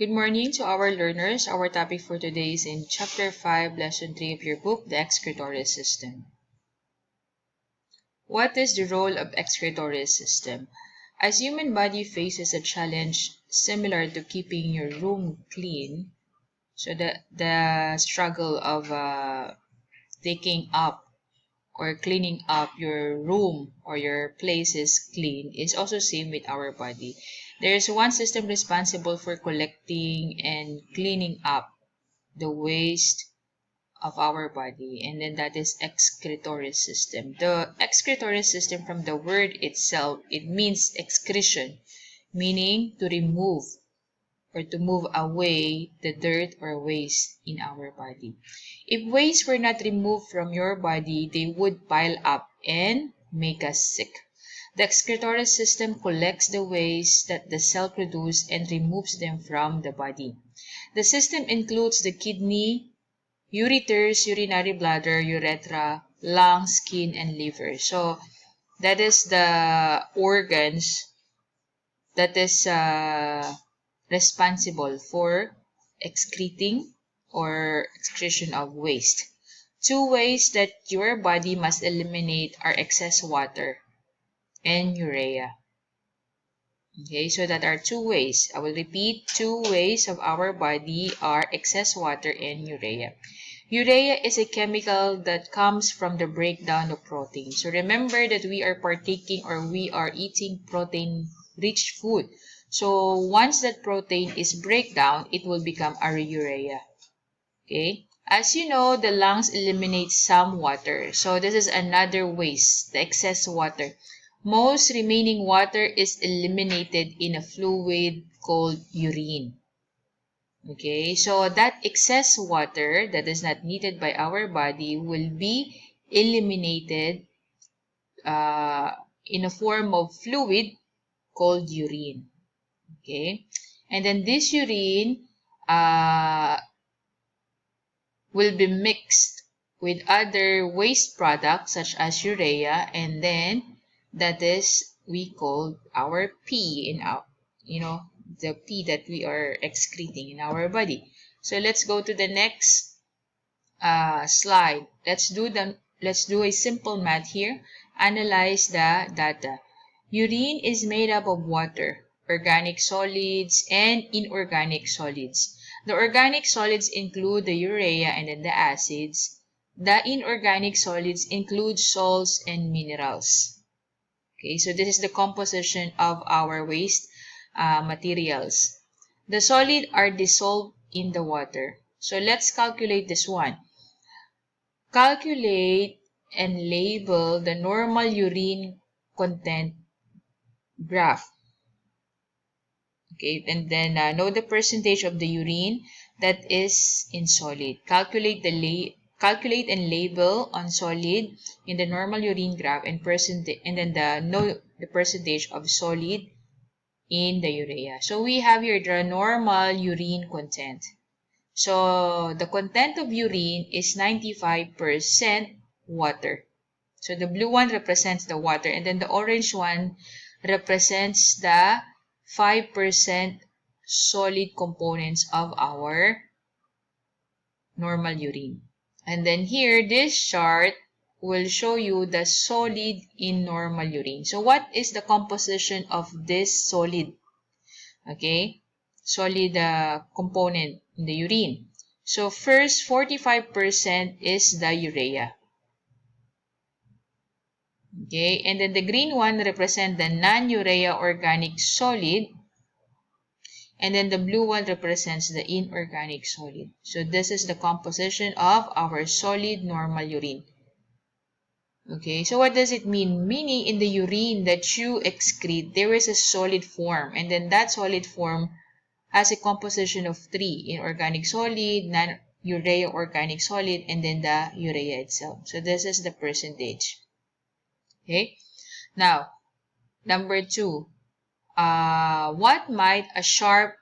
Good morning to our learners. Our topic for today is in Chapter 5, Lesson 3 of your book, The Excretory System. What is the role of excretory system? As human body faces a challenge similar to keeping your room clean, so the struggle of taking up or cleaning up your room or your place is clean is also same with our body. There is one system responsible for collecting and cleaning up the waste of our body, and then that is excretory system. The excretory system, from the word itself, it means excretion, meaning to remove or to move away the dirt or waste in our body. If waste were not removed from your body, they would pile up and make us sick. The excretory system collects the waste that the cell produce and removes them from the body. The system includes the kidney, ureters, urinary bladder, urethra, lungs, skin, and liver. So that is the organs that is responsible for excreting or excretion of waste. Two ways that your body must eliminate are excess water and urea. Okay, so that are two ways. I will repeat, two ways of our body are excess water and urea. Urea is a chemical that comes from the breakdown of protein. So remember that we are partaking or we are eating protein-rich food. So once that protein is breakdown, it will become a urea. Okay? As you know, the lungs eliminate some water. So this is another waste, the excess water. Most remaining water is eliminated in a fluid called urine. Okay, so that excess water that is not needed by our body will be eliminated in a form of fluid called urine. Okay, and then this urine will be mixed with other waste products such as urea, and then that is we call our pee in our, the pee that we are excreting in our body. So let's go to the next slide. Let's do a simple math here. Analyze the data. Urine is made up of water, organic solids, and inorganic solids. The organic solids include the urea and then the acids. The inorganic solids include salts and minerals. Okay, so this is the composition of our waste materials. The solid are dissolved in the water. So let's calculate this one. Calculate and label the normal urine content graph. Okay, and then know the percentage of the urine that is in solid. Calculate and label on solid in the normal urine graph and then know the percentage of solid in the urea. So we have here the normal urine content. So the content of urine is 95% water. So the blue one represents the water, and then the orange one represents the 5% solid components of our normal urine. And then here, this chart will show you the solid in normal urine. So what is the composition of this solid? Okay, solid component in the urine. So first, 45% is the urea. Okay, and then the green one represents the non-urea organic solid. And then the blue one represents the inorganic solid. So this is the composition of our solid normal urine. Okay, so what does it mean? Meaning in the urine that you excrete, there is a solid form. And then that solid form has a composition of 3. Inorganic solid, non-urea organic solid, and then the urea itself. So this is the percentage. Okay, now, number 2. What might a sharp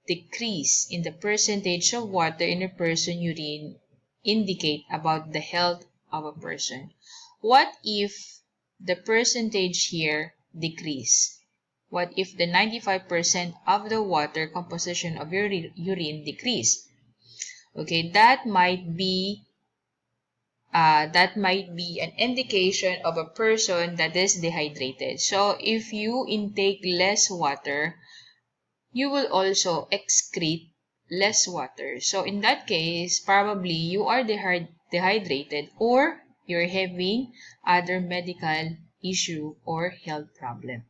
decrease in the percentage of water in a person's urine indicate about the health of a person? What if the percentage here decrease? What if the 95% of the water composition of your urine decrease? Okay, that might be an indication of a person that is dehydrated. So if you intake less water, you will also excrete less water. So in that case, probably you are dehydrated, or you're having other medical issue or health problem.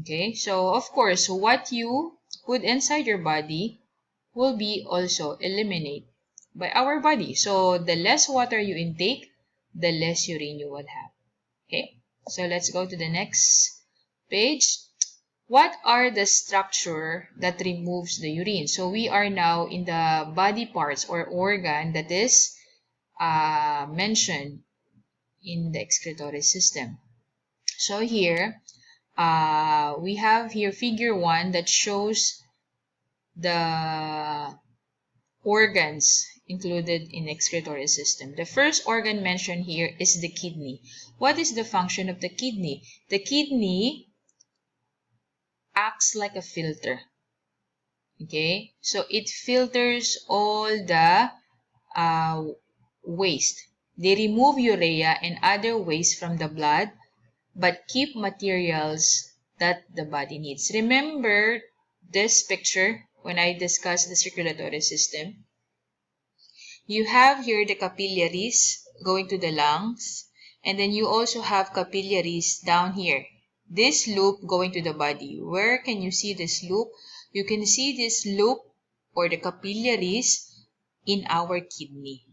Okay, so of course, what you put inside your body will be also eliminated by our body. So the less water you intake, the less urine you will have. Okay, so let's go to the next page. What are the structure that removes the urine? So we are now in the body parts or organ that is mentioned in the excretory system. So here, we have here figure 1 that shows the organs included in excretory system. The first organ mentioned here is the kidney. What is the function of the kidney? The kidney acts like a filter. Okay, so it filters all the waste. They remove urea and other waste from the blood, but keep materials that the body needs. Remember this picture when I discussed the circulatory system? You have here the capillaries going to the lungs, and then you also have capillaries down here. This loop going to the body. Where can you see this loop? You can see this loop or the capillaries in our kidney.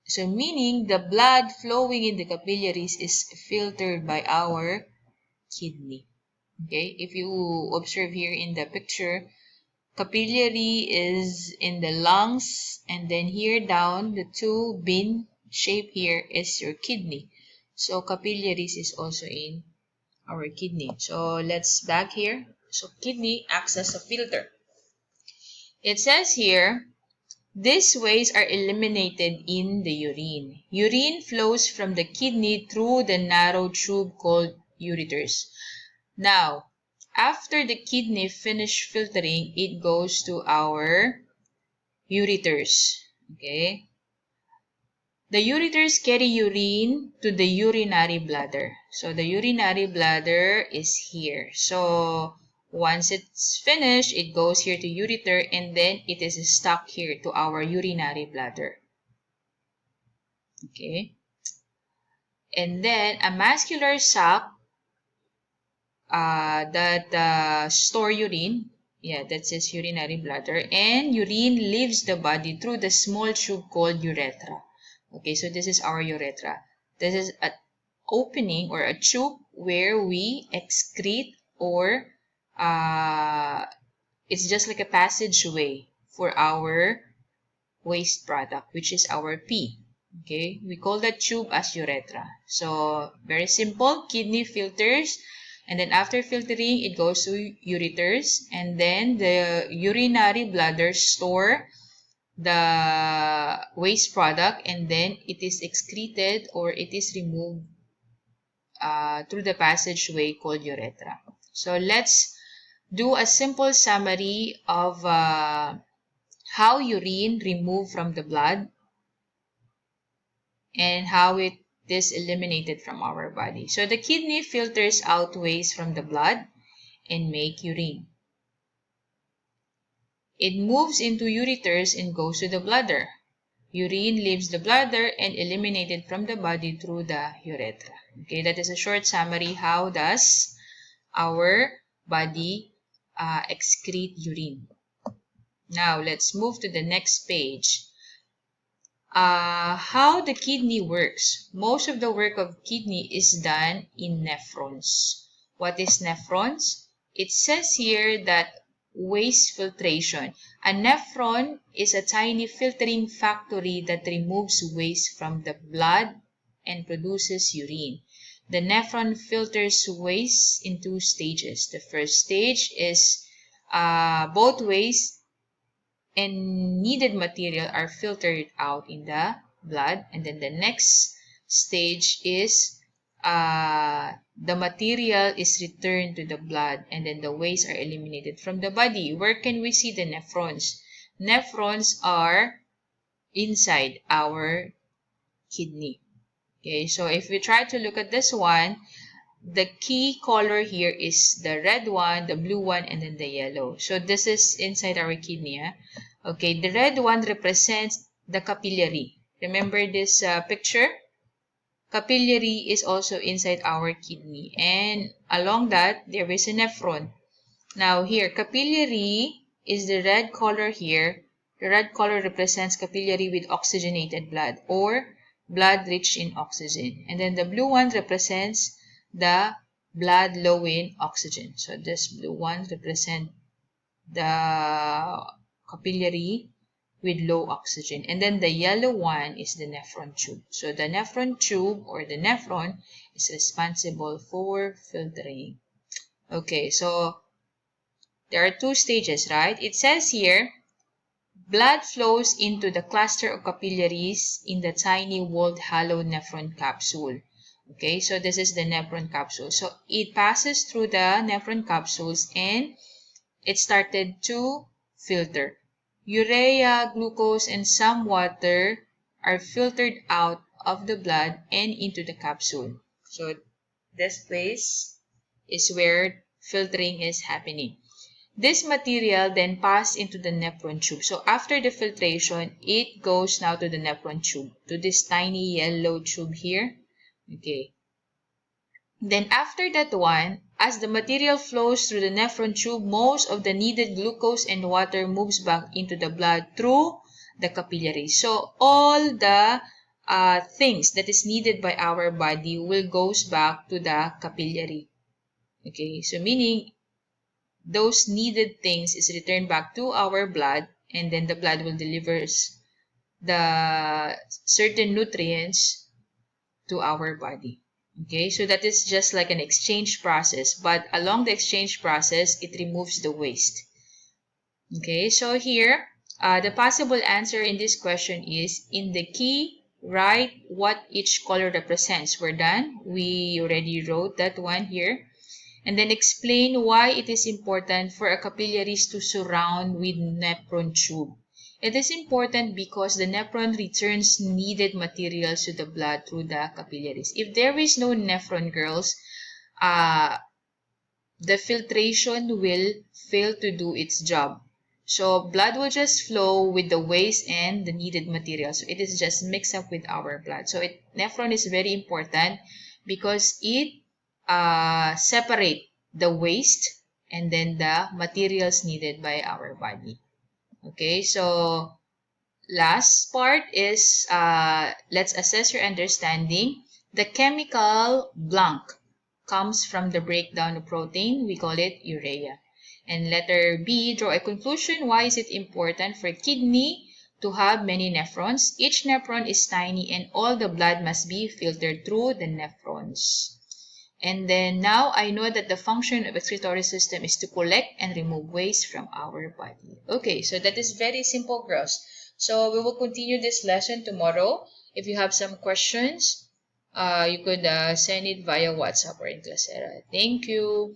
So meaning the blood flowing in the capillaries is filtered by our kidney. Okay, if you observe here in the picture, capillary is in the lungs, and then here down the two bin shape here is your kidney. So capillaries is also in our kidney. So let's back here. So kidney acts as a filter. It says here, these waste are eliminated in the urine. Urine flows from the kidney through the narrow tube called ureters. Now, after the kidney finish filtering, it goes to our ureters. Okay? The ureters carry urine to the urinary bladder. So the urinary bladder is here. So once it's finished, it goes here to ureter, and then it is stuck here to our urinary bladder. Okay? And then a muscular sac that store urine. Yeah, that's its urinary bladder. And urine leaves the body through the small tube called urethra. Okay, so this is our urethra. This is an opening or a tube where we excrete, or it's just like a passageway for our waste product, which is our pee. Okay, we call that tube as urethra. So very simple, kidney filters, and then after filtering, it goes to ureters, and then the urinary bladder store the waste product, and then it is excreted or it is removed through the passageway called urethra. So let's do a simple summary of how urine removed from the blood and how it is eliminated from our body. So the kidney filters out waste from the blood and make urine. It moves into ureters and goes to the bladder. Urine leaves the bladder and eliminated from the body through the urethra. Okay, that is a short summary. How does our body excrete urine? Now, let's move to the next page. How the kidney works. Most of the work of kidney is done in nephrons. What is nephrons? It says here that waste filtration. A nephron is a tiny filtering factory that removes waste from the blood and produces urine. The nephron filters waste in two stages. The first stage is both waste and needed material are filtered out in the blood, and then the next stage is the material is returned to the blood and then the waste are eliminated from the body. Where can we see the nephrons? Nephrons are inside our kidney. Okay, so if we try to look at this one, the key color here is the red one, the blue one, and then the yellow. So this is inside our kidney. Okay, the red one represents the capillary. Remember this picture? Capillary is also inside our kidney. And along that, there is a nephron. Now here, capillary is the red color here. The red color represents capillary with oxygenated blood or blood rich in oxygen. And then the blue one represents the blood low in oxygen. So this blue one represents the capillary with low oxygen. And then the yellow one is the nephron tube. So the nephron tube or the nephron is responsible for filtering. Okay, so there are two stages, right? It says here, blood flows into the cluster of capillaries in the tiny walled hollow nephron capsule. Okay, so this is the nephron capsule. So it passes through the nephron capsules and it started to filter. Urea, glucose, and some water are filtered out of the blood and into the capsule. So this place is where filtering is happening. This material then passes into the nephron tube. So after the filtration, it goes now to the nephron tube, to this tiny yellow tube here. Okay. Then after that one, as the material flows through the nephron tube, most of the needed glucose and water moves back into the blood through the capillaries. So all the things that is needed by our body will goes back to the capillary. Okay, so meaning those needed things is returned back to our blood, and then the blood will deliver the certain nutrients to our body. Okay, so that is just like an exchange process, but along the exchange process, it removes the waste. Okay, so here, the possible answer in this question is, in the key, write what each color represents. We're done. We already wrote that one here. And then explain why it is important for a capillaries to surround with nephron tube. It is important because the nephron returns needed materials to the blood through the capillaries. If there is no nephron, girls, the filtration will fail to do its job. So blood will just flow with the waste and the needed materials. So it is just mixed up with our blood. So nephron is very important because it separate the waste and then the materials needed by our body. Okay, so last part is let's assess your understanding. The chemical blank comes from the breakdown of protein. We call it urea. And letter B, draw a conclusion. Why is it important for kidney to have many nephrons? Each nephron is tiny and all the blood must be filtered through the nephrons. And then now I know that the function of excretory system is to collect and remove waste from our body. Okay, so that is very simple, girls. So we will continue this lesson tomorrow. If you have some questions, you could send it via WhatsApp or in Classera. Thank you.